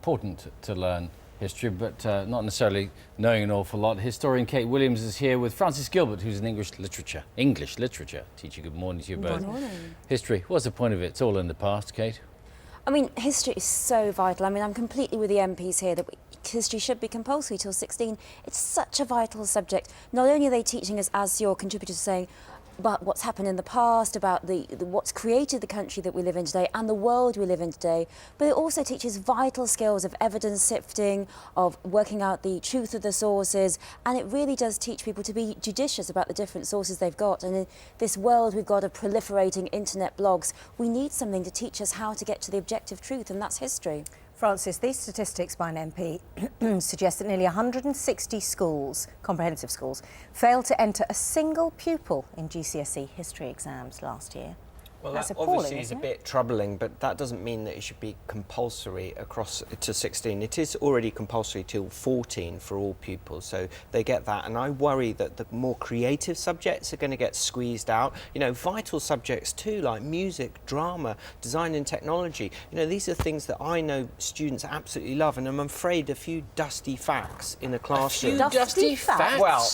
important to learn history, but not necessarily knowing an awful lot. Historian Kate Williams is here with Frances Gilbert, who's an English literature teacher. Good morning to you both. Good morning. History, what's the point of it? It's all in the past, Kate. I mean, history is so vital. I mean, I'm completely with the MPs here that history should be compulsory till 16. It's such a vital subject. Not only are they teaching us, as your contributors are saying, about what's happened in the past, about what's created the country that we live in today and the world we live in today, but it also teaches vital skills of evidence sifting, of working out the truth of the sources, and it really does teach people to be judicious about the different sources they've got. And in this world we've got of proliferating internet blogs, we need something to teach us how to get to the objective truth, and that's history. Frances, these statistics by an MP suggest that nearly 160 schools, comprehensive schools, failed to enter a single pupil in GCSE history exams last year. Well, That's that appalling, obviously is a isn't it? bit troubling, but that doesn't mean that it should be compulsory across to 16. It is already compulsory till 14 for all pupils, so they get that. And I worry that the more creative subjects are going to get squeezed out. You know, vital subjects too, like music, drama, design and technology. You know, these are things that I know students absolutely love, and I'm afraid a few dusty facts in a classroom. Dusty facts? Well,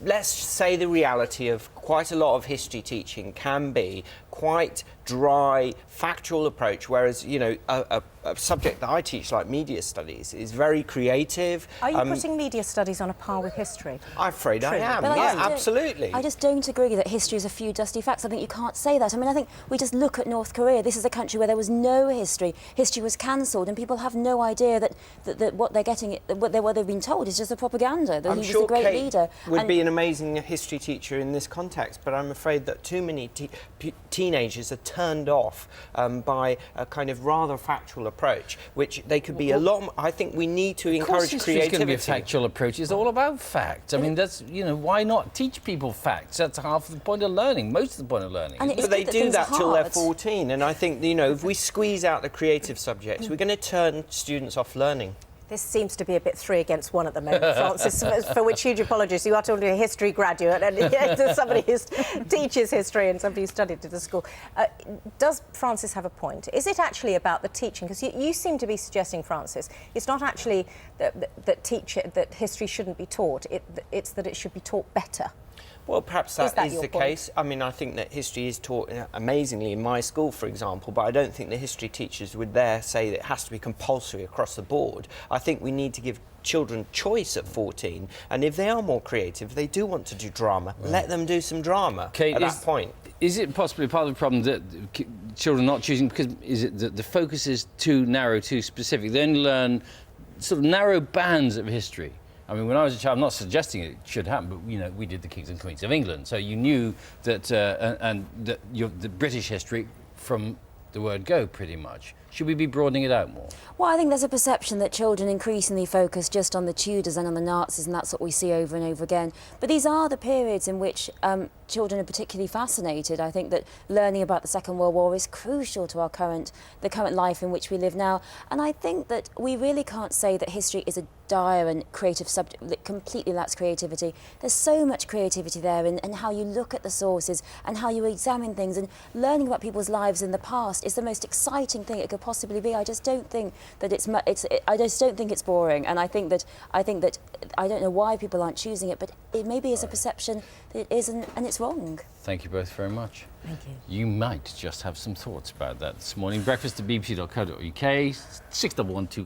let's say the reality of quite a lot of history teaching can be quite dry, factual approach, whereas, you know, a subject that I teach, like media studies, is very creative. Are you putting media studies on a par with history? I'm afraid I am, But yeah, just don't- absolutely. I just don't agree that history is a few dusty facts. I think you can't say that. I mean, I think we just look at North Korea. This is a country where there was no history. History was cancelled, and people have no idea that what they're getting, what they've been told is just a propaganda, that I'm he was sure a great Kate leader. would And be an amazing history teacher in this context, but I'm afraid that too many teenagers are turned off by a kind of rather factual approach, which they could be a lot. I think we need to encourage History is going to be a creativity. factual approach. It's all about facts. I mean, that's, you know, why not teach people facts? That's half the point of learning, most of the point of learning. And it's But they good do things that are till they're hard. 14, and I think, you know, if we squeeze out the creative subjects, we're going to turn students off learning. This seems to be a bit 3 against 1 at the moment, Frances, for which huge apologies. You are talking to a history graduate and somebody who teaches history and somebody who studied at the school. Does Frances have a point? Is it actually about the teaching? Because you seem to be suggesting, Frances, it's not actually that history shouldn't be taught, it's that it should be taught better. Well, perhaps Is that that is your the point? case. I mean, I think that history is taught amazingly in my school, for example, but I don't think the history teachers would there say that it has to be compulsory across the board. I think we need to give children choice at 14, and if they are more creative, if they do want to do drama, let them do some drama Kate, at that point. Is it possibly part of the problem that children not choosing, because is it that the focus is too narrow, too specific? They only learn sort of narrow bands of history. I mean, when I was a child, I'm not suggesting it should happen, but, you know, we did the Kings and Queens of England, so you knew that, the British history from the word go, pretty much. Should we be broadening it out more? Well, I think there's a perception that children increasingly focus just on the Tudors and on the Nazis, and that's what we see over and over again. But these are the periods in which children are particularly fascinated. I think that learning about the Second World War is crucial to the current life in which we live now. And I think that we really can't say that history is a dire and creative subject that completely lacks creativity. There's so much creativity there in how you look at the sources and how you examine things, and learning about people's lives in the past is the most exciting thing it could possibly be. I just don't think that I just don't think it's boring, and I think that I don't know why people aren't choosing it, but it maybe is a perception that it isn't, and it's wrong. Thank you both very much. Thank you. You might just have some thoughts about that this morning. Breakfast at bbc.co.uk, 6112.